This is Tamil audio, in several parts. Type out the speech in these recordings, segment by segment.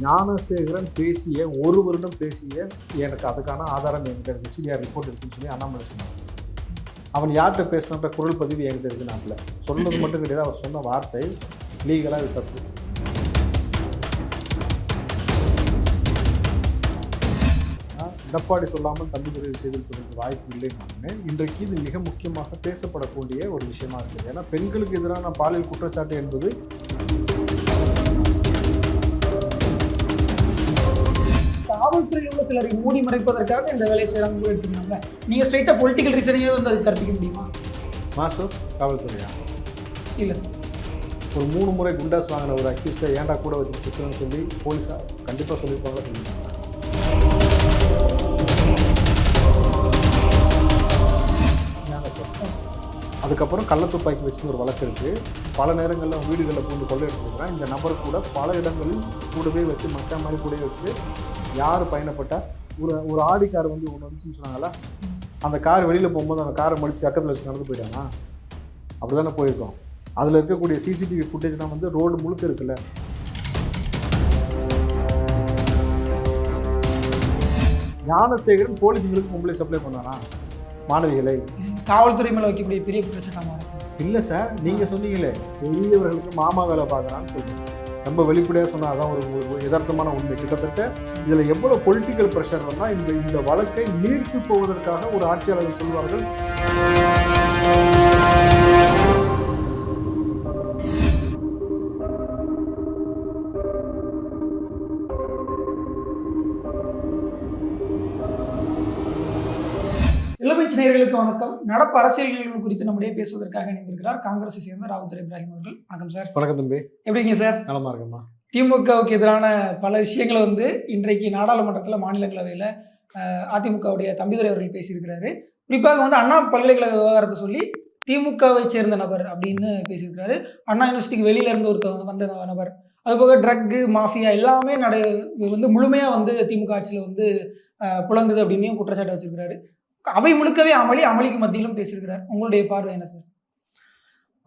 ஞானசேகரன் பேசிய ஒரு வருடம் பேசிய எனக்கு அதுக்கான ஆதாரம் என்கிட்ட இருக்கு, சிபிஆர் ரிப்போர்ட் இருக்குன்னு சொல்லி அண்ணாமலை சொன்னார். அவன் யார்கிட்ட பேசினன்ற குரல் பதிவு என்கிட்ட இருக்கு. நாட்டில் சொன்னது மட்டும் கிடையாது, அவர் சொன்ன வார்த்தை லீகலாக இது தப்பு. எடப்பாடி சொல்லாமல் தம்பிதுரை செய்திருப்பதற்கு வாய்ப்பு இல்லைன்னு இன்றைக்கு இது மிக முக்கியமாக பேசப்படக்கூடிய ஒரு விஷயமா இருக்குது. ஏன்னா பெண்களுக்கு எதிரான பாலியல் குற்றச்சாட்டு என்பது காவல்துறையில் உள்ள சிலரை மூடி மறைப்பதற்காக இந்த வேலையை செய்யறாங்க எடுத்துக்கலாம்ல. நீங்க ஸ்ட்ரைட்டா பொலிட்டிக்கல் ரீசனையே வந்து அது கற்பிக்க முடியுமா? மாஸ்டர் காவல்துறையா இல்லை சார். ஒரு 3 முறை குண்டாஸ் வாங்கின ஒரு அக்யூஸ்டை ஏன்டா கூட வச்சு சுற்றுன்னு சொல்லி போலீஸார் கண்டிப்பாக சொல்லியிருப்பாங்க சொல்லியிருக்காங்க. அதுக்கப்புறம் கள்ளத்துப்பாக்கி வச்சு ஒரு வழக்கு இருக்குது. பல நேரங்களில் வீடுகளில் பூந்து கொள்ளையடிச்சிருக்கிறான். இந்த நபர் கூட பல இடங்களில் கூடவே வச்சு மச்சா மாதிரி கூடவே வச்சு யார் பயணப்பட்டால் ஒரு ஆடி கார் வந்து ஒன்று வந்துச்சுன்னு சொன்னாங்களா, அந்த கார் வெளியில் போகும்போது அந்த காரை மடித்து பக்கத்தில் வச்சு நடந்து போயிட்டாங்க. அப்படி தானே போயிருக்கோம். அதில் இருக்கக்கூடிய சிசிடிவி ஃபுட்டேஜ்லாம் வந்து ரோடு முழுக்க இருக்குல்ல. ஞானசேகரன் போலீஸுங்களுக்கு பொம்பளை சப்ளை பண்ணானா மாணவிகளை? காவல்துறை மேலே வைக்கக்கூடிய பெரிய பிரச்சனை இல்லை சார், நீங்கள் சொன்னீங்களே பெரியவர்களுக்கு மாமா வேலை பார்க்குறான்னு சொல்லுங்கள். ரொம்ப வெளிப்படையாக சொன்னால் அதான் ஒரு யதார்த்தமான உண்மை. கிட்டத்தட்ட இதில் எவ்வளோ பொலிட்டிக்கல் ப்ரெஷர் வந்தால் இந்த வழக்கை நீர்த்து போவதற்காக ஒரு ஆட்சியாளர்கள் சொல்வார்கள். இளமைச்சி நேயர்களுக்கு வணக்கம். நடப்பு அரசியல் நிகழ்வுகள் குறித்து நம்முடைய பேசுவதற்காக இணைந்திருக்கிறார் காங்கிரஸை சேர்ந்த ராவுத்தர் இப்ராஹிம் அவர்கள். வணக்கம் சார். வணக்கம் தம்பி. எப்படிங்க சார்? நலமா இருக்கம்மா. திமுகவுக்கு எதிரான பல விஷயங்களை வந்து இன்றைக்கு நாடாளுமன்றத்தில் மாநிலங்களவையில் அதிமுகவுடைய தம்பிதுரை அவர்கள் பேசியிருக்கிறாரு. குறிப்பாக வந்து அண்ணா பல்கலைக்கழக விவகாரத்தை சொல்லி திமுகவை சேர்ந்த நபர் அப்படின்னு பேசியிருக்கிறாரு. அண்ணா யூனிவர்சிட்டிக்கு வெளியில இருந்து ஒருத்தர் வந்த நபர், அதுபோக ட்ரக்கு மாஃபியா எல்லாமே வந்து முழுமையாக வந்து திமுக ஆட்சியில் வந்து புழங்குது அப்படின்னு குற்றச்சாட்டு வச்சிருக்கிறாரு. அவை முழுக்கவே அமளிக்கு மத்தியிலும் பேசியிருக்கிறார். உங்களுடைய பார்வை என்ன சார்?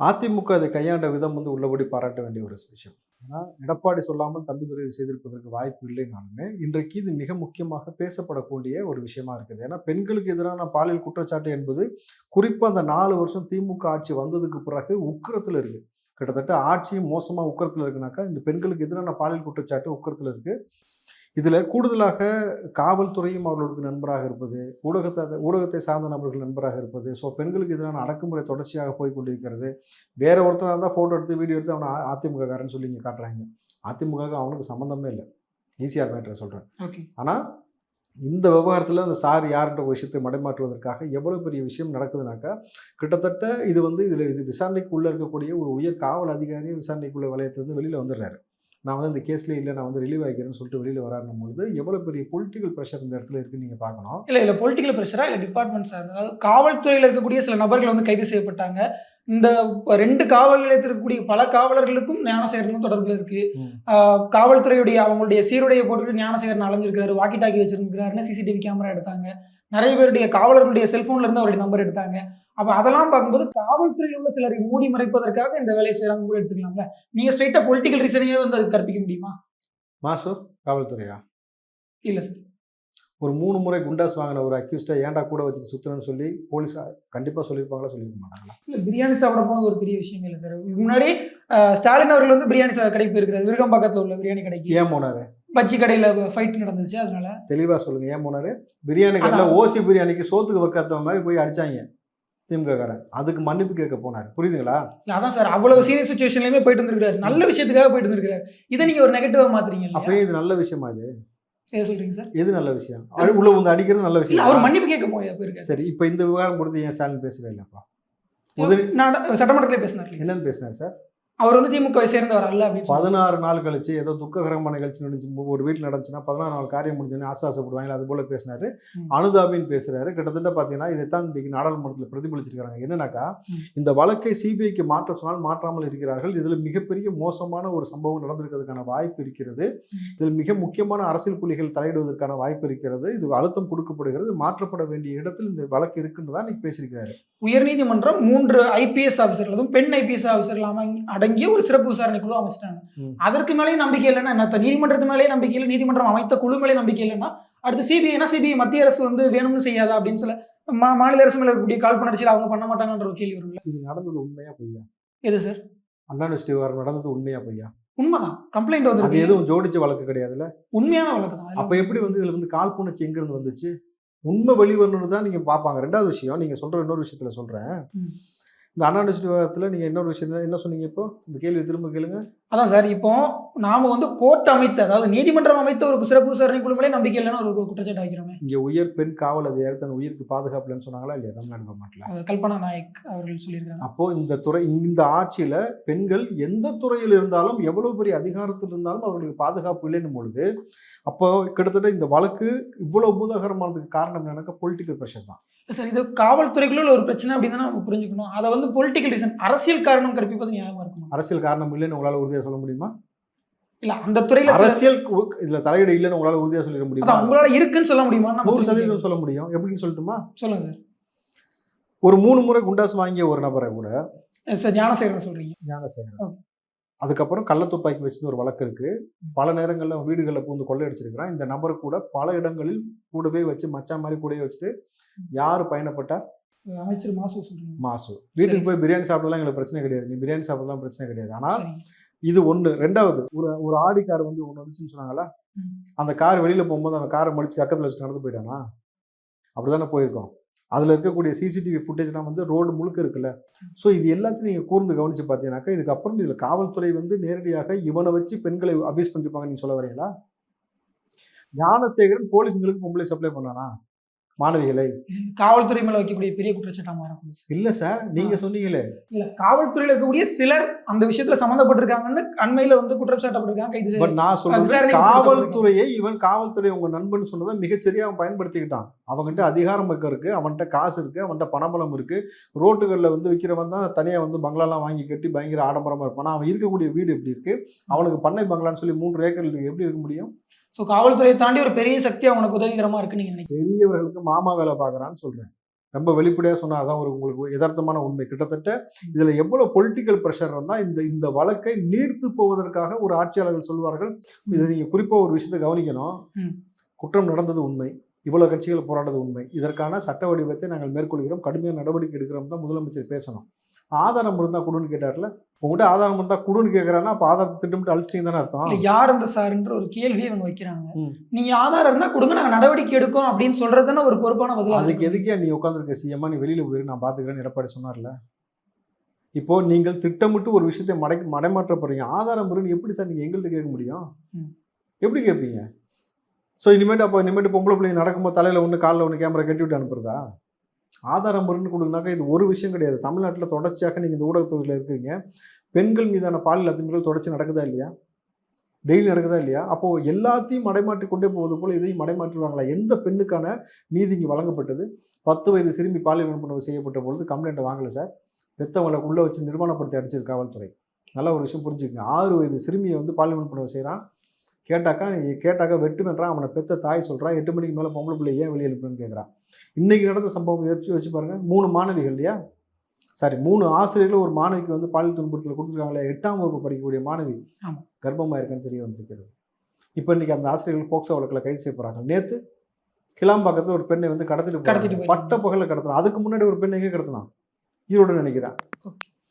அதிமுக அதை கையாண்ட விதம் வந்து உள்ளபடி பாராட்ட வேண்டிய ஒரு விஷயம். ஏன்னா எடப்பாடி சொல்லாமல் தம்பிதுரை செய்திருப்பதற்கு வாய்ப்பு இல்லைனாலுமே இன்றைக்கு இது மிக முக்கியமாக பேசப்படக்கூடிய ஒரு விஷயமா இருக்குது. ஏன்னா பெண்களுக்கு எதிரான பாலியல் குற்றச்சாட்டு என்பது குறிப்பாக அந்த 4 வருஷம் திமுக ஆட்சி வந்ததுக்கு பிறகு உக்கிரத்தில் இருக்கு. கிட்டத்தட்ட ஆட்சியும் மோசமாக உக்கிரத்தில் இருக்குனாக்கா இந்த பெண்களுக்கு எதிரான பாலியல் குற்றச்சாட்டு உக்கிரத்தில் இருக்கு. இதில் கூடுதலாக காவல்துறையும் அவர்களுக்கு நண்பராக இருப்பது, ஊடகத்தை சார்ந்த நபர்கள் நண்பராக இருப்பது. ஸோ பெண்களுக்கு எதிரான அடக்குமுறை தொடர்ச்சியாக போய் கொண்டிருக்கிறது. வேற ஒருத்தராக இருந்தால் ஃபோட்டோ எடுத்து வீடியோ எடுத்து அவனை அதிமுக காரன்னு சொல்லி இங்கே காட்டுறாங்க. அதிமுகவுக்கு அவனுக்கு சம்மந்தமே இல்லை. ஈஸியாக மேட்டரை சொல்கிறேன். ஓகே. ஆனால் இந்த விவகாரத்தில் அந்த சார் யார்ன்ற விஷயத்தை மடைமாற்றுவதற்காக எவ்வளோ பெரிய விஷயம் நடக்குதுனாக்கா, கிட்டத்தட்ட இது விசாரணைக்குள்ளே இருக்கக்கூடிய ஒரு உயர் காவல் அதிகாரியும் விசாரணைக்குள்ள வலயத்திலேருந்து வெளியில் வந்துடுறாரு. நான் வந்து இந்த கேஸ்லேயே இல்லை, நான் வந்து ரிலீவ் ஆகிக்கிறேன்னு சொல்லிட்டு வெளியில் வராருன்னும் பொழுது எவ்வளோ பெரிய பொலிட்டிக்கல் ப்ரெஷர் இந்த இடத்துல இருக்குன்னு நீங்கள் பார்க்கணும். இல்லை பொலிட்டிக்கல் ப்ரெஷரா இல்லை டிபார்ட்மெண்ட் சார், அதாவது காவல்துறையில் இருக்கக்கூடிய சில நபர்கள் வந்து கைது செய்யப்பட்டாங்க. இந்த 2 காவல் நிலையத்தில் இருக்கக்கூடிய பல காவலர்களுக்கும் ஞானசேகரனும் தொடர்பு இருக்கு. காவல்துறையுடைய அவங்களுடைய சீருடையை போட்டுட்டு ஞானசேகரன் அலைஞ்சிருக்கிறாரு, வாக்கி டாக்கி வச்சிருக்கிறாருன்னு சிசிடிவி கேமரா எடுத்தாங்க. நிறைய பேருடைய காவலர்களுடைய செல்போன்ல இருந்து அவருடைய நம்பர் எடுத்தாங்க. அப்போ அதெல்லாம் பார்க்கும்போது காவல்துறையில் உள்ள சிலரை மூடி மறைப்பதற்காக இந்த வேலையை செய்யறாங்க கூட எடுத்துக்கலாம்ல. நீங்க ஸ்ட்ரைட்டா பொலிட்டிக்கல் ரீசனையே வந்து அது கற்பிக்க முடியுமா? மாஸ்டர் காவல்துறையா? இல்லை சார். ஒரு 3 முறை குண்டாஸ் வாங்கின ஒரு அக்யூஸ்டை ஏன்டா கூட வச்சு சுற்றுன்னு சொல்லி போலீஸார் கண்டிப்பாக சொல்லியிருப்பாங்களா, சொல்லியிருக்க மாட்டாங்களா? இல்லை, பிரியாணி சாப்பிட போனது ஒரு பெரிய விஷயமே இல்லை சார். இதுக்கு முன்னாடி ஸ்டாலின் அவர்கள் வந்து பிரியாணி கடைக்கு போயிருக்கிறார். விருகம்பாக்கத்தில் உள்ள பிரியாணி கடைக்கு. ஏன் போனாரு? பஜ்ஜி கடையில் ஃபைட் நடந்துச்சு. அதனால தெளிவாக சொல்லுங்க, ஏன் போனாரு? பிரியாணி கடையில் ஓசி பிரியாணிக்கு சோத்துக்கு வைக்காத மாதிரி போய் அடிச்சாங்க திமுககாரன். அதுக்கு மன்னிப்பு கேட்க போனார். புரியுதுங்களா? அதான் சார், அவ்வளவு சீரியஸ் சுச்சுவேஷன்லயுமே போயிட்டு இருந்திருக்காரு. நல்ல விஷயத்துக்காக போயிட்டு இருந்திருக்காரு. இதை நீங்க ஒரு நெகட்டிவா மாத்துறீங்க. அப்பயே இது நல்ல விஷயமா? இது எதை சொல்றீங்க சார்? எது நல்ல விஷயம்? உள்ள வந்து அடிக்கிறது நல்ல விஷயம். அவர் மன்னிப்பு கேட்க போயிருக்காரு. சரி, இப்போ இந்த விவகாரம் கொடுத்து ஏன் ஸ்டாலின் பேசவே இல்லைப்பா? சட்டமன்றத்திலே பேசினார். என்னன்னு பேசினார் சார்? அவர் வந்து திமுகவை சேர்ந்தவர் அல்ல அப்படின்னு 16 நாள் கழிச்சு ஏதோ துக்ககரமான நிகழ்ச்சி நடந்துச்சு, ஒரு வீட்டில் நடந்துச்சுன்னா 16 நாள் காரியம் முடிஞ்சோன்னு ஆசாசப்படுவாங்க, அது போல பேசினாரு. அனுதாபின்னு பேசுறாரு. கிட்டத்தட்ட பார்த்தீங்கன்னா இதைத்தான் இன்றைக்கு நாடாளுமன்றத்தில் பிரதிபலிச்சிருக்காங்க. என்னன்னாக்கா, இந்த வழக்கை சிபிஐக்கு மாற்ற சொன்னால் மாற்றாமல் இருக்கிறார்கள். இதில் மிகப்பெரிய மோசமான ஒரு சம்பவம் நடந்திருக்கிறதுக்கான வாய்ப்பு இருக்கிறது. இதில் மிக முக்கியமான அரசியல் புள்ளிகள் தலையிடுவதற்கான வாய்ப்பு இருக்கிறது. இது அழுத்தம் கொடுக்கப்படுகிறது. மாற்றப்பட வேண்டிய இடத்தில் இந்த வழக்கு இருக்குன்னு தான் இன்னைக்கு பேசியிருக்கிறாரு. உயர்நீதிமன்றம் 3 ஐபிஎஸ் ஆஃபீஸர்கள், அதுவும் பெண் ஐபிஎஸ் ஆஃபீஸர்கள் அடங்கிய ஒரு சிறப்பு விசாரணை குழு அமைச்சிட்டாங்க. ம். அதற்கு மேலேயும் நம்பிக்கை இல்லைன்னா என்ன, நீதிமன்றத்து மேலேயே நம்பிக்கை இல்லை, நீதிமன்றம் அமைத்த குழு மேலே நம்பிக்கை இல்லைன்னா அடுத்து சிபிஐனா சிபிஐ மத்திய அரசு வந்து வேணும்னு செய்யாதா அப்படின்னு சொல்ல மாநில அரசு மேல இருக்கக்கூடிய காழ்ப்புணர்ச்சியில் அவங்க பண்ண மாட்டாங்கன்ற ஒரு கேள்வி வரும்ல. இது நடந்தது உண்மையா பொய்யா? எது சார்? அண்ணா யூனிவர்சிட்டி விவகாரம் நடந்தது உண்மையா பொய்யா? உண்மைதான், கம்ப்ளைண்ட் அது வந்து எதுவும் ஜோடிச்ச வழக்கு கிடையாதுல்ல. உண்மையான வழக்கு தான். அப்ப எப்படி வந்து இதுல வந்து காழ்ப்புணர்ச்சி எங்க இருந்து வந்துச்சு? உண்மை வெளிவரணும்னு தான் நீங்க பார்ப்பாங்க. 2வது விஷயம், நீங்க சொல்ற இன்னொரு விஷயத்துல சொல்றேன். ம். இந்த அண்ணா யூனிவர்சிட்டி விவகாரத்துல நீங்க இன்னொரு விஷயம் என்ன சொன்னீங்க இப்போ? இந்த கேள்வி திரும்ப கேளுங்க. அதான் சார், இப்போ நாம வந்து கோர்ட் அமைத்த, அதாவது நீதிமன்றம் அமைத்த ஒரு சிறப்பு விசாரணை குழு மேலே நம்பிக்கை இல்லைன்னு ஒரு குற்றச்சாட்டு வைக்கிறோமே. இங்க உயர் பெண் காவல் அதிகாரி தன் உயிருக்கு பாதுகாப்பு இல்லைன்னு சொன்னாங்களா இல்லையா தமிழ்நாடு கவர்மெண்ட்ல? கல்பனா நாயக் அவர்கள் சொல்லியிருக்காங்க. அப்போ இந்த ஆட்சியில பெண்கள் எந்த துறையில் இருந்தாலும் எவ்வளவு பெரிய அதிகாரத்தில் இருந்தாலும் அவர்களுக்கு பாதுகாப்பு இல்லைன்னும் பொழுது, அப்போ கிட்டத்தட்ட இந்த வழக்கு இவ்வளவு பூதாகரமானதுக்கு காரணம் எனக்கு பொலிட்டிக்கல் ப்ரெஷர் தான். சார், இது காவல்துறைக்குள்ள ஒரு பிரச்சனை அப்படின்னு நம்ம புரிஞ்சுக்கணும். அதை வந்து பொலிட்டிக்கல் ரீசன், அரசியல் காரணம் கற்பிப்பது நியாயமா இருக்குமா? அரசியல் காரணம் இல்லைன்னு உங்களால உறுதியா சொல்ல முடியுமா? இல்ல அந்த துறையில அரசியல் இதுல தலையீடு இல்லைன்னு உங்களால உறுதியா சொல்லிட முடியுமா? அதான் உங்களால இருக்குன்னு சொல்ல முடியுமா? 100% சொல்ல முடியும். எப்படின்னு சொல்லட்டுமா? சொல்லுங்க சார். ஒரு 3 முறை குண்டாஸ் வாங்கிய ஒரு நபரை கூட சார் ஞானசேகரன் சொல்றீங்க. ஞானசேகரன். ஓகே. அதுக்கப்புறம் கள்ளத்துப்பாக்கி வச்சது ஒரு வழக்கு இருக்கு. பல நேரங்கள்ல வீடுகளில் பூந்து கொள்ளையடிச்சிருக்கிறான். இந்த நபர் கூட பல இடங்களில் கூடவே வச்சு மச்சான் மாதிரி கூடவே வச்சுட்டு யாரு பயணப்பட்டார்? அமைச்சர் மாசு சொல்றீங்க. மாசு. வீட்டுக்கு போய் பிரியாணி சாப்பிடலாம் எங்களுக்கு பிரச்சனை கிடையாது. நீ பிரியாணி சாப்பிடலாம் பிரச்சனை கிடையாது. ஆனா சரிங்க. இது ஒண்ணு. 2வது ஒரு ஆடி கார் வந்து ஒண்ணு வந்துச்சுன்னு சொன்னாங்களா? ம். அந்த கார் வெளியில போகும்போது அந்த காரை மடிச்சு பக்கத்துல வச்சு நடந்து போயிட்டானா? அப்படிதானே போயிருக்கோம். அதுல இருக்கக்கூடிய சிசிடிவி ஃபுட்டேஜ்லாம் வந்து ரோடு முழுக்க இருக்குல்ல. ஸோ இது எல்லாத்தையும் நீங்க கூர்ந்து கவனிச்சு பார்த்தீங்கன்னாக்கா, இதுக்கப்புறம் இதுல காவல்துறை வந்து நேரடியாக இவனை வச்சு பெண்களை அபியூஸ் பண்ணிருப்பாங்க நீங்க சொல்ல வரீங்களா? ஞானசேகரன் போலீஸுங்களுக்கு பொம்பளை சப்ளை பண்ணானா மாணவிகளை? காவல்துறை மேல வைக்கக்கூடிய பெரிய குற்றச்சாட்டா மாறக்கூடாது சார். இல்ல சார், நீங்க சொன்னீங்களே. இல்ல, காவல்துறையில இருக்கக்கூடிய சிலர் அந்த விஷயத்துல சம்பந்தப்பட்டிருக்காங்கன்னு அண்மையில வந்து குற்றம் சாட்டப்பட்டிருக்காங்க, கைது பட் நான் சொல்றது விசாரணைக்கு காவல்துறையை காவல்துறை உங்க நண்பன் சொன்னதை மிகச்சரியா அவன் பயன்படுத்திக்கிட்டான். அவன்கிட்ட அதிகாரம் இருக்கு, அவன்கிட்ட காசு இருக்கு, அவன்கிட்ட பணபலம் இருக்கு. ரோட்டுகள்ல வந்து விற்கிறவன் தான் தனியா வந்து பங்களாலாம் வாங்கி கட்டி பயங்கர ஆடம்பரமா இருப்பான். அவன் இருக்கக்கூடிய வீடு எப்படி இருக்கு? அவனுக்கு பண்ணை பங்களான்னு சொல்லி 3 ஏக்கர் எப்படி இருக்க முடியும்? ஸோ காவல்துறையை தாண்டி ஒரு பெரிய சக்தி அவனுக்கு உதவிகரமா இருக்குன்னு நீங்க நினைக்கிறீங்க? பெரியவர்களுக்கு மாமா வேலை பார்க்கறான்னு சொல்றேன். ரொம்ப வெளிப்படையா சொன்னா அதான் உங்களுக்கு யதார்த்தமான உண்மை. கிட்டத்தட்ட இதுல எவ்வளவு பொலிட்டிக்கல் பிரஷர் இருந்தா இந்த வழக்கை நீர்த்து போவதற்காக ஒரு ஆட்சியாளர்கள் சொல்வார்கள். இதை நீங்க குறிப்பா ஒரு விஷயத்தை கவனிக்கணும். ம். குற்றம் நடந்தது உண்மை, இவ்வளவு கட்சிகள் போராடுறது உண்மை. இதற்கான சட்ட வடிவத்தை நாங்கள் மேற்கொள்கிறோம், கடுமையான நடவடிக்கை எடுக்கிறோம் தான் முதலமைச்சர் பேசணும். ஆதாரம் இருந்தா குடுன்னு கேட்டார்ல. உங்ககிட்ட ஆதாரம் இருந்தா குடுன்னு கேட்கறான்னா அப்ப ஆதாரத்தை திட்டமிட்டு அழிச்சிட்டீங்க தானே அர்த்தம். இல்ல, யார் அந்த சார்ன்ற ஒரு கேள்வியை இவங்க வைக்கிறாங்க. ம். நீங்க ஆதாரம் இருந்தா கொடுங்க, நாங்க நடவடிக்கை எடுக்கோம் அப்படின்னு சொல்றது தானே ஒரு பொறுப்பான பதிலா அதுக்கு இருக்கும். எதுக்கே நீ உட்காந்துருக்க சிஎம்மா, நீ வெளியில போயிரு, நான் பாத்துக்கிறேன்னு எடப்பாடி சொன்னார்ல. இப்போ நீங்கள் திட்டமிட்டு ஒரு விஷயத்தை மடைமாற்றப்படுறீங்க. ஆதாரம் இருக்குன்னு எப்படி சார் நீங்க எங்கள்கிட்ட கேட்க முடியும்? ம். எப்படி கேட்பீங்க? ஸோ இனிமேட்டு பொம்பளை பிள்ளைங்க நடக்கும்போது தலையில ஒன்று காலில் ஒன்று கேமரா கட்டி விட்டு அனுப்புறதா? ஆதாரம் இருக்குன்னு கொடுங்கனாக்கா இது ஒரு விஷயம் கிடையாது. தமிழ்நாட்டில் தொடர்ச்சியாக நீங்கள் இந்த ஊடகத்துறையில் இருக்கிறீங்க. பெண்கள் மீதான பாலியல் அத்துமீறல் தொடர்ச்சி நடக்குதா இல்லையா? டெய்லி நடக்குதா இல்லையா? அப்போ எல்லாத்தையும் மடைமாற்றி கொண்டே போவது போல இதையும் மடைமாற்றுவாங்களா? எந்த பெண்ணுக்கான நீதி இங்கே வழங்கப்பட்டது? 10 வயது சிறுமி பாலியல் வன்புணர்வு செய்யப்பட்ட பொழுது கம்ப்ளைண்ட்டை வாங்கல சார். பெத்தவங்களை உள்ள வச்சு நிர்மாணப்படுத்தி அடிச்சிருக்கு காவல்துறை. நல்ல ஒரு விஷயம் புரிஞ்சுக்கங்க. 6 வயது சிறுமியை வந்து பாலியல் வன்புணர்வு செய்கிறான். கேட்டாக்கா வெட்டுமென்றான். அவனை பெத்த தாய் சொல்கிறா 8 மணிக்கு மேலே பொம்பளை பிள்ளை ஏன் வெளியே எழுப்புன்னு கேட்குறான். இன்றைக்கி நடந்த சம்பவம் யோசிச்சு பாருங்கள். 3 மாணவிகள் இல்லையா? 3 ஆசிரியர்கள் ஒரு மாணவிக்கு வந்து பாலியல் துன்புறுத்தல் கொடுத்துருக்காங்களே. 8ஆம் வகுப்பு படிக்கக்கூடிய மாணவி கர்ப்பமாக இருக்குன்னு தெரிய வந்திருக்கிறது. இப்போ இன்றைக்கி அந்த ஆசிரியர்கள் போக்சோ வழக்கில் கைது செய்யப்படுறாங்க. நேற்று கிளாம்பாக்கத்தில் ஒரு பெண்ணை வந்து கடத்திட்டு பட்ட பகலில் கடத்தினான். அதுக்கு முன்னாடி ஒரு பெண்ணை எங்கே கடத்தினான்? ஈரோடு நினைக்கிறேன்.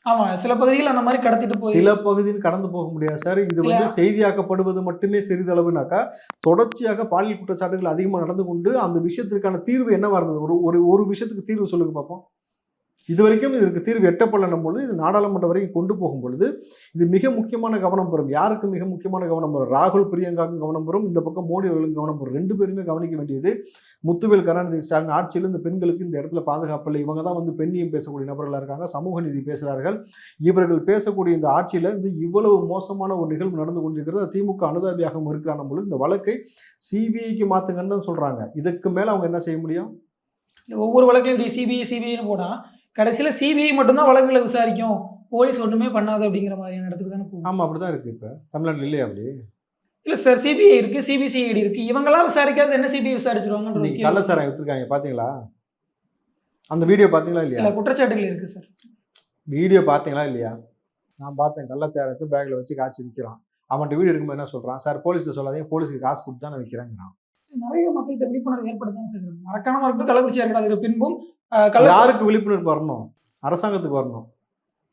ஆமா, சில பகுதியில் அந்த மாதிரி கடத்திட்டு போய் சில பகுதியில் கடந்து போக முடியாது சார். இது வந்து செய்தியாக்கப்படுவது மட்டுமே சிறிதளவுனாக்கா தொடர்ச்சியாக பாலியல் குற்றச்சாட்டுகள் அதிகமாக நடந்து கொண்டு அந்த விஷயத்திற்கான தீர்வு என்னவா இருந்தது? ஒரு விஷயத்துக்கு தீர்வு சொல்லுங்க பார்ப்போம். இது வரைக்கும் இதற்கு தீர்வு எட்டப்படணும் பொழுது இது நாடாளுமன்றம் வரைக்கும் கொண்டு போகும் பொழுது இது மிக முக்கியமான கவனம் பெறும். யாருக்கு மிக முக்கியமான கவனம் பெறும்? ராகுல் பிரியங்காவுக்கும் கவனம் பெறும், இந்த பக்கம் மோடி அவர்களுக்கும் கவனம் பெறும். 2 பேருமே கவனிக்க வேண்டியது முத்துவேல் கருணாநிதி ஸ்டாலின் ஆட்சியில் இந்த பெண்களுக்கு இந்த இடத்துல பாதுகாப்பு இல்லை. இவங்க தான் வந்து பெண்ணியம் பேசக்கூடிய நபர்களாக இருக்காங்க, சமூக நீதி பேசுகிறார்கள். இவர்கள் பேசக்கூடிய இந்த ஆட்சியில் வந்து இவ்வளவு மோசமான ஒரு நிகழ்வு நடந்து கொண்டிருக்கிறது. திமுக அனுதாபியாக இருக்கிறான பொழுது இந்த வழக்கை சிபிஐக்கு மாற்றுங்கன்னு தான் சொல்கிறாங்க. இதுக்கு மேலே அவங்க என்ன செய்ய முடியும்? ஒவ்வொரு வழக்கையும் இப்படி சிபிஐன்னு போனா கடைசியில் சிபிஐ மட்டும்தான் வழக்குகளை விசாரிக்கும், போலீஸ் ஒன்றுமே பண்ணாது அப்படிங்கிற மாதிரியான இடத்துக்கு தானே போகும். ஆமாம், அப்படி தான் இருக்குது. இப்போ தமிழ்நாட்டில் இல்லையா அப்படி? இல்லை சார், சிபிஐ இருக்குது, சிபிசிஐடி இருக்குது. இவங்கெல்லாம் விசாரிக்காது என்ன சிபிஐ விசாரிச்சிருவாங்க? நீங்கள் கள்ளச்சாராயம் எடுத்துருக்காங்க பார்த்தீங்களா? அந்த வீடியோ பார்த்தீங்களா இல்லையா? இல்லை, குற்றச்சாட்டுகள் இருக்குது சார். வீடியோ பார்த்தீங்களா இல்லையா? நான் பார்த்தேன் கள்ளச்சாராயத்தை பேக்ல வச்சு காய்ச்சி விற்கிறான். அவன்கிட்ட வீடு இருக்கும்போது என்ன சொல்றான், சார் போலீஸ்ல சொல்லாதீங்க, போலீஸுக்கு காசு கொடுத்து தான் நான் விற்கிறேங்கிறான். நிறைய மக்கள்கிட்ட விழிப்புணர்வு ஏற்படுத்தாம செய்யணும். மறக்காம இருக்கட்டும், கள்ளக்குறிச்சியா இருக்கட்டும், அதுக்கு பின்பும் கள்ள யாருக்கு விழிப்புணர்வு வரணும்? அரசாங்கத்துக்கு வரணும்.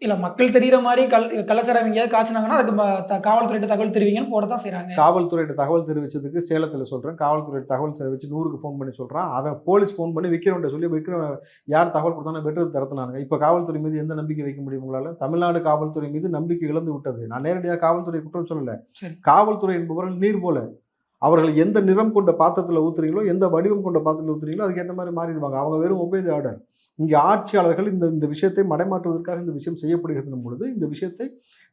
இல்ல மக்கள் தெரியிற மாதிரி கள்ளச்சாராயம் எங்கேயாவது காய்ச்சினாங்கன்னா அதுக்கு காவல்துறையிட்ட தகவல் தெரிவிங்கன்னு போட தான் செய்றாங்க. காவல்துறையிட்ட தகவல் தெரிவிச்சதுக்கு சேலத்துல சொல்றேன். காவல்துறையிட்ட தகவல் தெரிவிச்சு 100க்கு ஃபோன் பண்ணி சொல்றான். அவன் போலீஸ் ஃபோன் பண்ணி விக்கிறவன்ட்ட சொல்லி விக்கிறவன் யார் தகவல் கொடுத்தானோ வெட்டுறது திறத்துனானுங்க. இப்ப காவல்துறை மீது எந்த நம்பிக்கை வைக்க முடியும் உங்களால? தமிழ்நாடு காவல்துறை மீது நம்பிக்கை இழந்து விட்டது. நான் நேரடியாக காவல்துறை குற்றம் சொல்லல. சரி. காவல்துறை என்பவர்கள் நீர் போல. அவர்கள் எந்த நிறம் கொண்ட பாத்திரத்துல ஊத்துறீங்களோ, எந்த வடிவம் கொண்ட பாத்திரத்துல ஊத்துறீங்களோ அதுக்கு ஏத்த மாதிரி மாறிடுவாங்க. அவங்க வெறும் ஒபே தி ஆர்டர். இங்கே ஆட்சியாளர்கள் இந்த விஷயத்தை மடைமாற்றுவதற்காக இந்த விஷயம் செய்யப்படுகிறது பொழுது, இந்த விஷயத்தை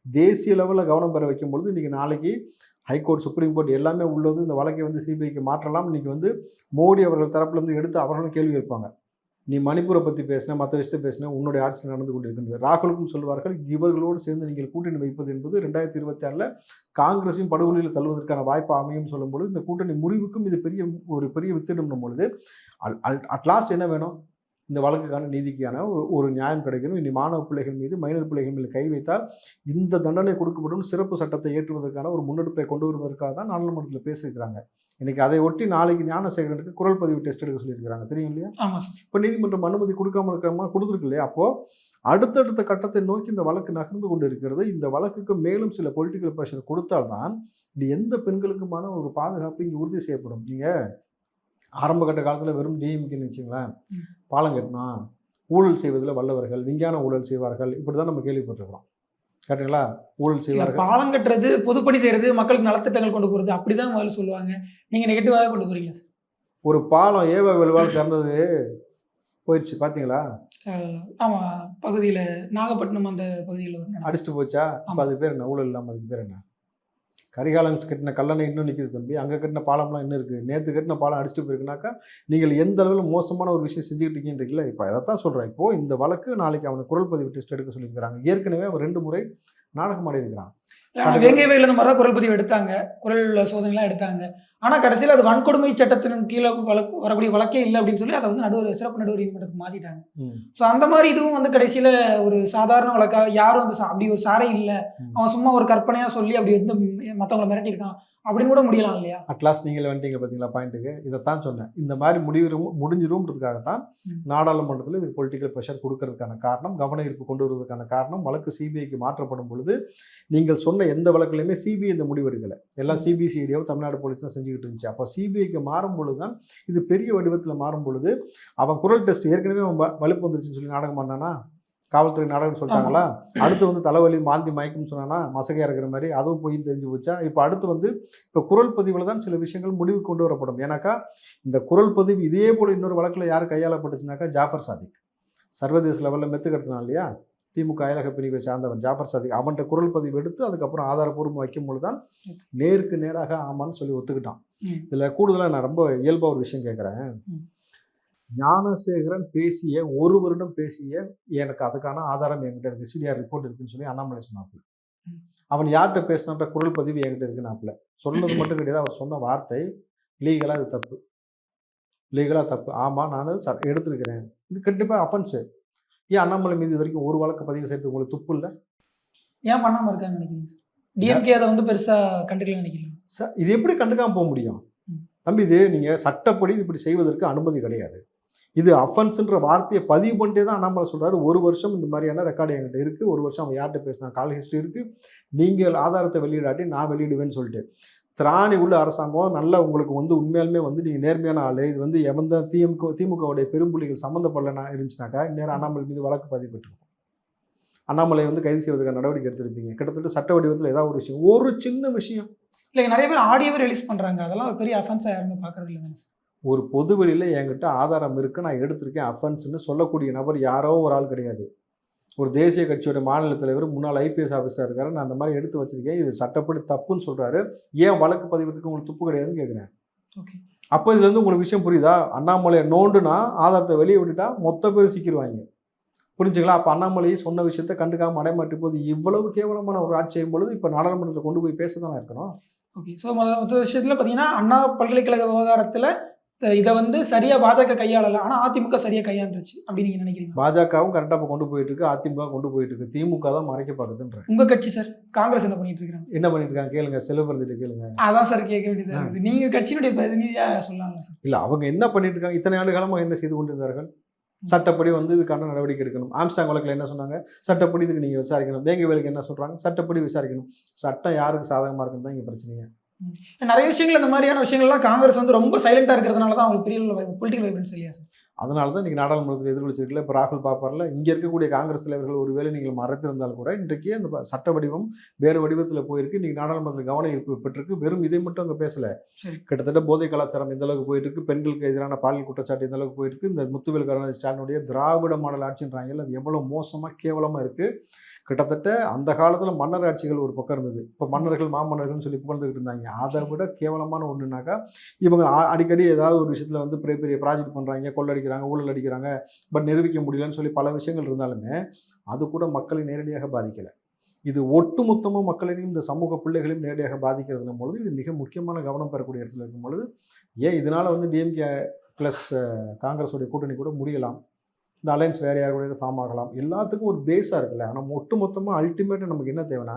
தேசிய லெவலில் கவனம் பெற வைக்கும் பொழுது, இன்றைக்கி நாளைக்கு ஹைகோர்ட், சுப்ரீம் கோர்ட் எல்லாமே உள்ளது. இந்த வழக்கை வந்து சிபிஐக்கு மாற்றலாம். இன்றைக்கி வந்து மோடி அவர்கள் தரப்புலேருந்து எடுத்து அவர்களும் கேள்வி வைப்பாங்க. நீ மணிப்பூரை பற்றி பேசின, மற்ற விஷயத்தை பேசின, உன்னுடைய ஆட்சியில் நடந்து கொண்டிருக்கின்றது. ராகுலுக்கும் சொல்வார்கள், இவர்களோடு சேர்ந்து நீங்கள் கூட்டணி வைப்பது என்பது 2026 காங்கிரஸையும் படுகொலையில் தள்ளுவதற்கான வாய்ப்பு அமையும் சொல்லும்போது, இந்த கூட்டணி முறிவுக்கும் இது பெரிய வித்திடும் பொழுது அட்லாஸ்ட் என்ன வேணும்? இந்த வழக்குக்கான நீதிக்கான ஒரு நியாயம் கிடைக்கணும். இனி மாணவ பிள்ளைகள் மீது, மைனர் பிள்ளைகள் மீது கை வைத்தால் இந்த தண்டனை கொடுக்கப்படும், சிறப்பு சட்டத்தை ஏற்றுவதற்கான ஒரு முன்னெடுப்பை கொண்டு வருவதற்காக தான் நாடாளுமன்றத்தில் பேசியிருக்கிறாங்க. இன்னைக்கு அதை ஒட்டி நாளைக்கு ஞானசேகரனுக்கு குரல் பதிவு டெஸ்ட் எடுக்க சொல்லியிருக்கிறாங்க, தெரியும் இல்லையா? இப்போ நீதிமன்றம் அனுமதி கொடுக்காம இருக்கிறமா கொடுத்துருக்கு இல்லையா? அப்போ அடுத்தடுத்த கட்டத்தை நோக்கி இந்த வழக்கு நகர்ந்து கொண்டு இருக்கிறது. இந்த வழக்குக்கு மேலும் சில பொலிட்டிக்கல் ப்ரெஷர் கொடுத்தால்தான் இது எந்த பெண்களுக்குமான ஒரு பாதுகாப்பு இங்கே உறுதி செய்யப்படும். நீங்கள் ஆரம்ப கட்ட காலத்தில் வெறும் டிஎம்கேன்னு வச்சுங்களேன், பாலம் கட்டினா ஊழல் செய்வதில் வல்லவர்கள், விஞ்ஞான ஊழல் செய்வார்கள், இப்படி தான் நம்ம கேள்விப்பட்டிருக்கிறோம். கரெக்டுங்களா? ஊழல் செய்வார்கள், பாலம் கட்டுறது, பொதுப்பணி செய்கிறது, மக்களுக்கு நலத்திட்டங்கள் கொண்டு போகிறது, அப்படி தான் முதல்ல சொல்லுவாங்க. நீங்கள் நெகட்டிவாக கொண்டு போகிறீங்க சார். ஒரு பாலம் ஏவா வெளுவால் திறந்தது போயிடுச்சு பார்த்தீங்களா? ஆமாம், பகுதியில் நாகப்பட்டினம் அந்த பகுதியில் அடிச்சுட்டு போச்சா? அப்போ அது பேர் என்ன? ஊழல் இல்லாமல் அதுக்கு பேர் என்ன? கரிகாலன்ஸ் கட்டின கல்லணை இன்னும் நிற்கிது தம்பி. அங்கே கட்டின பாலம்லாம் இன்னும் இருக்குது. நேற்று கட்டின பாலம் அடிச்சுட்டு போயிருக்குனாக்கா நீங்கள் எந்த அளவில் மோசமான ஒரு விஷயம் செஞ்சுக்கிட்டு இருக்கீங்கன்றீங்களா? இப்போ அதைத்தான் சொல்கிறேன். இப்போது இந்த வழக்கு நாளைக்கு அவனை குரல் பதிவு டெஸ்ட் எடுக்க சொல்லியிருக்கிறாங்க. ஏற்கனவே அவன் 2 முறை நாடகம் ஆடி இருக்கிறான். வேங்கை வயலில் இந்த மாதிரி தான் குரல் பதிவு எடுத்தாங்க, குரல் சோதனைலாம் எடுத்தாங்க. ஆனால் கடைசியில் அது வன்கொடுமை சட்டத்தின் கீழே வரக்கூடிய வழக்கே இல்லை அப்படின்னு சொல்லி அதை வந்து சிறப்பு நடுவர் நீதிமன்றத்துக்கு மாற்றிட்டாங்க. ஸோ அந்த மாதிரி இதுவும் வந்து கடைசியில் ஒரு சாதாரண வழக்காக யாரும் வந்து அப்படி ஒரு சாரை இல்லை, அவன் சும்மா ஒரு கற்பனையாக சொல்லி அப்படி வந்து மற்றவங்களை மிரட்டியிருக்கான் அப்படின்னு கூட முடியலாம் இல்லையா? அட்லாஸ்ட் நீங்கள் வந்துட்டீங்க பார்த்தீங்களா பாயிண்ட்டுக்கு. இதைத்தான் சொன்னேன். இந்த மாதிரி முடிஞ்சிரும்ன்றதுக்காகத்தான் நாடாளுமன்றத்தில் இதுக்கு பொலிட்டிக்கல் ப்ரெஷர் கொடுக்கறதுக்கான காரணம், கவன ஈர்ப்பு கொண்டு வருவதற்கான காரணம், வழக்கு சிபிஐக்கு மாற்றப்படும் பொழுது நீங்கள் சொன்ன எந்த வழக்குலையுமே சிபிஐ இந்த முடிவெடுக்கலை. எல்லாம் சிபிசிஐடியோ தமிழ்நாடு போலீஸ் தான் செஞ்சுக்கிட்டு இருந்துச்சு. அப்போ சிபிஐக்கு மாறும் பொழுது தான் இது பெரிய வடிவத்தில் மாறும் பொழுது அவன் குரல் டெஸ்ட் ஏற்கனவே அவன் வலுப்பு வந்துருச்சுன்னு சொல்லி நாடகம் பண்ணானா? காவல்துறை நாடகம் சொல்லிட்டாங்களா? அடுத்து வந்து தலைவலி மாந்தி மயக்கம் சொன்னானா மசகையாக இருக்கிற மாதிரி, அதுவும் போய் தெரிஞ்சு போச்சா? இப்போ அடுத்து வந்து இப்போ குரல் பதிவில் தான் சில விஷயங்கள் முடிவு கொண்டு வரப்படும். ஏன்னாக்கா இந்த குரல் பதிவு இதே போல் இன்னொரு வழக்கில் யார் கையாளப்பட்டுச்சுனாக்கா ஜாஃபர் சாதிக், சர்வதேச லெவலில் மெத்து கடத்தினான் இல்லையா? திமுக அயலக பிரிவை சார்ந்தவன் ஜாஃபர் சாதிக். அவன்கிட்ட குரல் பதிவு எடுத்து அதுக்கப்புறம் ஆதாரப்பூர்வம் வைக்கும் பொழுது தான் நேருக்கு நேராக ஆமான்னு சொல்லி ஒத்துக்கிட்டான். இதில் கூடுதலாக நான் ரொம்ப இயல்பாக ஒரு விஷயம் கேட்குறேன். ஞானசேகரன் பேசிய 1 வருடம் பேசிய எனக்கு அதுக்கான ஆதாரம் என்கிட்ட இருக்கு, சிடிஆர் ரிப்போர்ட் இருக்குன்னு சொல்லி அண்ணாமலை சொன்னாப்புல. அவன் யார்கிட்ட பேசினான்ற குரல் பதிவு என்கிட்ட இருக்குனாப்புல. சொன்னது மட்டும் கிடையாது, அவர் சொன்ன வார்த்தை லீகலாக இது தப்பு, லீகலாக தப்பு. ஆமாம், நான் எடுத்திருக்கிறேன். இது கண்டிப்பாக அஃபென்ஸு. ஏன் அண்ணாமலை மீது இது வரைக்கும் ஒரு வழக்கு பதிவு செய்யறதுக்கு உங்களுக்கு துப்பு இல்லை? ஏன் பண்ணாமல் இருக்காங்க நினைக்கிறீங்க சார்? டிஎம்கே அதை வந்து பெருசாக கண்டுக்கல நினைக்கிறீங்க சார்? இது எப்படி கண்டுக்காமல் போக முடியும் தம்பி? இது நீங்கள் சட்டப்படி இப்படி செய்வதற்கு அனுமதி கிடையாது. இது அஃபென்ஸ்ன்ற வார்த்தையை பதிவு பண்ணிட்டே தான் அண்ணாமலை சொல்கிறாரு. 1 வருஷம் இந்த மாதிரியான ரெக்கார்டு என்கிட்ட இருக்குது, 1 வருஷம் அவன் யார்கிட்ட பேசினா கால் ஹிஸ்ட்ரி இருக்குது, நீங்கள் ஆதாரத்தை வெளியிடாட்டி நான் வெளியிடுவேன்னு சொல்லிட்டு. திராணி உள்ள அரசாங்கம் நல்லா உங்களுக்கு வந்து உண்மையாலுமே வந்து நீங்கள் நேர்மையான ஆள், இது வந்து எவந்த திமுகவுடைய பெரும்புள்ளிகள் சம்மந்தப்படலைன்னா இருந்துச்சுனாக்கா நேரம் அண்ணாமலை மீது வழக்கு பதிவு பெற்றிருக்கும். அண்ணாமலை வந்து கைது செய்வதற்கான நடவடிக்கை எடுத்திருப்பீங்க. கிட்டத்தட்ட சட்ட வடிவத்தில் ஏதாவது ஒரு விஷயம், ஒரு சின்ன விஷயம் இல்லை. நிறைய பேர் ஆடியோவே ரிலீஸ் பண்ணுறாங்க, அதெல்லாம் ஒரு பெரிய அஃபென்ஸாக யாருமே பார்க்கறது இல்லைங்க சார். ஒரு பொது வெளியில் என்கிட்ட ஆதாரம் இருக்குது, நான் எடுத்திருக்கேன், அஃபென்ஸ்னு சொல்லக்கூடிய நபர் யாரோ ஒரு ஆள் கிடையாது. ஒரு தேசிய கட்சியோட மாநில தலைவர், முன்னாள் ஐபிஎஸ் ஆஃபீஸராக இருக்காரு, நான் அந்த மாதிரி எடுத்து வச்சிருக்கேன், இது சட்டப்படி தப்புன்னு சொல்கிறாரு, ஏன் வழக்கு பதிவதுக்கு உங்களுக்கு துப்பு கிடையாதுன்னு கேட்குறேன். ஓகே, அப்போ இதுலேருந்து உங்களுக்கு விஷயம் புரியுதா? அண்ணாமலையை நோண்டுனா ஆதாரத்தை வெளியே விட்டுட்டா மொத்த பேர் சிக்கிடுவாங்க, புரிஞ்சுங்களா? அப்போ அண்ணாமலையை சொன்ன விஷயத்தை கண்டுக்காமல் அடைமாட்டி போது இவ்வளவு கேவலமான ஒரு ஆட்சி செய்யும் பொழுது இப்போ நாடாளுமன்றத்தில் கொண்டு போய் பேச தானே இருக்கணும். ஓகே, ஸோ மொத்த விஷயத்தில் பார்த்தீங்கன்னா அண்ணா பல்கலைக்கழக விவகாரத்தில் இதை வந்து சரியா பாஜக கையாளல, ஆனா அதிமுக சரியா கையாண்டுருச்சு அப்படின்னு நீங்க நினைக்கிறீங்க? பாஜகவும் கரெக்டாக இப்போ கொண்டு போயிட்டு இருக்கு, அதிமுக கொண்டு போயிட்டு இருக்கு, திமுக தான் மறைக்க பார்க்குதுன்ற. உங்க கட்சி சார் காங்கிரஸ் என்ன பண்ணிட்டு இருக்காங்க? என்ன பண்ணிட்டு இருக்காங்க கேளுங்க, செல்வபிரதிட்ட கேளுங்க. அதான் சார் கேட்க வேண்டியதா இருக்குது. நீங்க கட்சியினுடைய பிரதிநிதியா சொல்லலாம்ல சார். இல்ல அவங்க என்ன பண்ணிட்டு இருக்காங்க, இத்தனை ஆண்டு காலமாக என்ன செய்து கொண்டிருந்தார்கள்? சட்டப்படி வந்து இதுக்கான நடவடிக்கை எடுக்கணும். ஆம்ஸ்டாங் வழக்கில் என்ன சொன்னாங்க? சட்டப்படி இதுக்கு நீங்க விசாரிக்கணும். வேலைக்கு என்ன சொல்றாங்க? சட்டப்படி விசாரிக்கணும். சட்டம் யாருக்கு சாதகமா இருக்குன்னு தான் இங்க பிரச்சனையே. நிறைய விஷயங்கள் இந்த மாதிரியான விஷயங்கள்லாம் காங்கிரஸ் வந்து ரொம்ப சைலண்டா இருக்கிறதுனால தான் அவங்களுக்கு பெரிய பொலிட்டிக்கல் வைப்ரன்ஸ் இல்லையா சார்? அதனால தான் இன்னைக்கு நாடாளுமன்றத்தில் எதிர்கொலிச்சிருக்கல. இப்போ ராகுல் பாப்பார்ல, இங்க இருக்கக்கூடிய காங்கிரஸ் தலைவர்கள் ஒருவேளை நீங்கள் மறைத்திருந்தால் கூட இன்றைக்கு அந்த சட்ட வடிவம் வேறு வடிவத்தில் போயிருக்கு. இன்னைக்கு நாடாளுமன்றத்தில் கவனம் ஈர்ப்பு பெற்றிருக்கு. வெறும் இதை மட்டும் அங்கே பேசல. சரி. கிட்டத்தட்ட போதை கலாச்சாரம் எந்த அளவுக்கு போயிட்டு இருக்கு, பெண்களுக்கு எதிரான பாலியல் குற்றச்சாட்டு எந்த அளவுக்கு போயிருக்கு, இந்த முத்துவேல் கருணாநிதி ஸ்டாலினுடைய திராவிட மாடல் ஆட்சின்றாங்கல்ல, அது எவ்வளவு மோசமா கேவலமா இருக்கு. கிட்டத்தட்ட அந்த காலத்துல மன்னர் ஆட்சிகள் ஒரு பக்கம் இருந்தது. இப்போ மன்னர்கள் மாமன்னர்கள்னு சொல்லி புகழ்ந்துகிட்டு இருந்தாங்க. அதை விட கேவலமான ஒண்ணுனாக்கா, இவங்க அடிக்கடி ஏதாவது ஒரு விஷயத்துல வந்து பெரிய பெரிய ப்ராஜெக்ட் பண்றாங்க, கொள்ளடிக்கிறாங்க, ஊழல் அடிக்கிறாங்க, பட் நிரூபிக்க முடியலன்னு சொல்லி பல விஷயங்கள் இருந்தாலுமே அது கூட மக்களை நேரடியாக பாதிக்கல. இது ஒட்டுமொத்தமாக மக்களையும் இந்த சமூக பிள்ளைகளையும் நேரடியாக பாதிக்கிறதுனும் பொழுது இது மிக முக்கியமான கவனம் பெறக்கூடிய இடத்துல இருக்கும் பொழுது, ஏன் இதனால வந்து டிஎம்கே ப்ளஸ் காங்கிரஸுடைய கூட்டணி கூட முடியலாம். இந்த அலைன்ஸ் வேறு யார் கூட ஃபார்ம் ஆகலாம். எல்லாத்துக்கும் ஒரு பேஸாக இருக்குல்ல. ஆனால் ஒட்டுமொத்தமாக அல்டிமேட்டாக நமக்கு என்ன தேவைன்னா,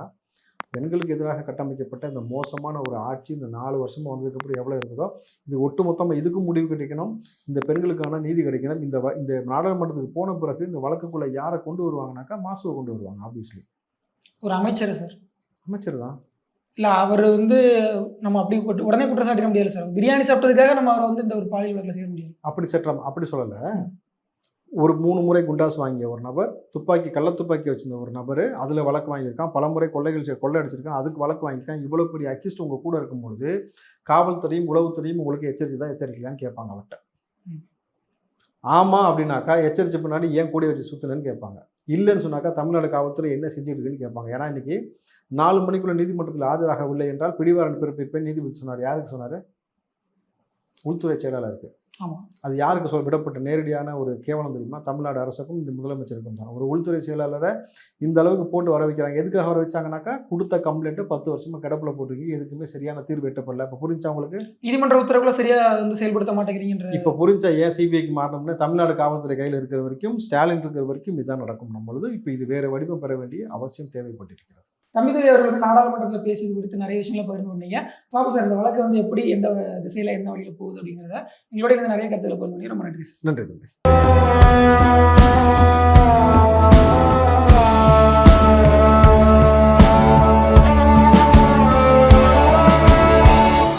பெண்களுக்கு எதிராக கட்டமைக்கப்பட்ட இந்த மோசமான ஒரு ஆட்சி இந்த 4 வருஷமாக வந்ததுக்கப்புறம் எவ்வளோ இருக்குதோ, இது ஒட்டுமொத்தமாக இதுக்கும் முடிவு கிடைக்கணும். இந்த பெண்களுக்கான நீதி கிடைக்கணும். இந்த நாடாளுமன்றத்துக்கு போன பிறகு இந்த வழக்குக்குள்ளே யாரை கொண்டு வருவாங்கனாக்கா, மாசுவை கொண்டு வருவாங்க. ஆப்வியஸ்லி ஒரு அமைச்சர் சார். அமைச்சர் தான். இல்ல அவர் வந்து நம்ம அப்படி உடனே குற்றம் சாட்டிட முடியாது சார். பிரியாணி சாப்பிட்டதுக்காக நம்ம அவரை வந்து இந்த ஒரு பாலியல் வழக்கில் செய்ய முடியாது. அப்படி சொல்லலை. ஒரு 3 முறை குண்டாஸ் வாங்கிய ஒரு நபர், கள்ளத்துப்பாக்கி வச்சிருந்த ஒரு நபர், அதில் வழக்கு வாங்கியிருக்கான். பல முறை கொள்ளை அடிச்சிருக்கான், அதுக்கு வழக்கு வாங்கியிருக்கான். இவ்வளோ பெரிய அக்யூஸ்ட் உங்கள் கூட இருக்கும்பொழுது காவல்துறையும் உளவுத்துறையும் உங்களுக்கு எச்சரிக்கலான்னு கேட்பாங்க அவர்கிட்ட. ஆமாம் அப்படின்னாக்கா எச்சரிச்ச பின்னாடி ஏன் கூட வச்சு சுற்றுனேன்னு கேட்பாங்க. இல்லைன்னு சொன்னாக்கா தமிழ்நாடு காவல்துறை என்ன செஞ்சுருக்குன்னு கேட்பாங்க. ஏன்னா இன்னைக்கு 4 மணிக்குள்ள நீதிமன்றத்தில் ஆஜராகவில்லை என்றால் பிடிவாரண்ட் பிறப்பிப்பேன் நீதிபதி சொன்னார். யாருக்கு சொன்னார்? உள்துறை செயலாளருக்கு. ஆமாம். அது யாருக்கு விடப்பட்ட நேரடியான ஒரு கேவலம் தெரியுமா? தமிழ்நாடு அரசுக்கும் இந்த முதலமைச்சருக்கும் தான். ஒரு உள்துறை செயலாளரை இந்த அளவுக்கு போட்டு வர வைக்கிறாங்க. எதுக்காக வர வச்சாங்கன்னாக்கா, கொடுத்த கம்ப்ளைண்ட்டு 10 வருஷமா கிடப்பில் போட்டிருக்கீங்க, எதுக்குமே சரியான தீர்வு எட்டப்படல. இப்போ புரிஞ்சா உங்களுக்கு? நீதிமன்ற உத்தரவுகளை சரியா வந்து செயல்படுத்த மாட்டேங்கிறீங்க. இப்போ புரிஞ்சா ஏன் சிபிஐக்கு மாறணும்னு? தமிழ்நாடு காவல்துறை கையில் இருக்கிற வரைக்கும், ஸ்டாலின் இருக்கிற வரைக்கும் இதுதான் நடக்கும் நம்மளது. இப்போ இது வேறு வடிவம் பெற வேண்டிய அவசியம் தேவைப்பட்டிருக்கிறது. தம்பிதுரை அவர்கள் வந்து நாடாளுமன்றத்தில் பேசியது குறித்து நிறைய விஷயங்களை பகிர்ந்து கொண்டீங்க. பாபு சார், இந்த வழக்கு வந்து எப்படி எந்த திசையில் என்ன வழியில் போகுது அப்படிங்கிறத எங்களோட நிறைய கருத்துக்களை பகிர்ந்து கொண்டீங்க. ரொம்ப நன்றி சார். நன்றி தம்பி.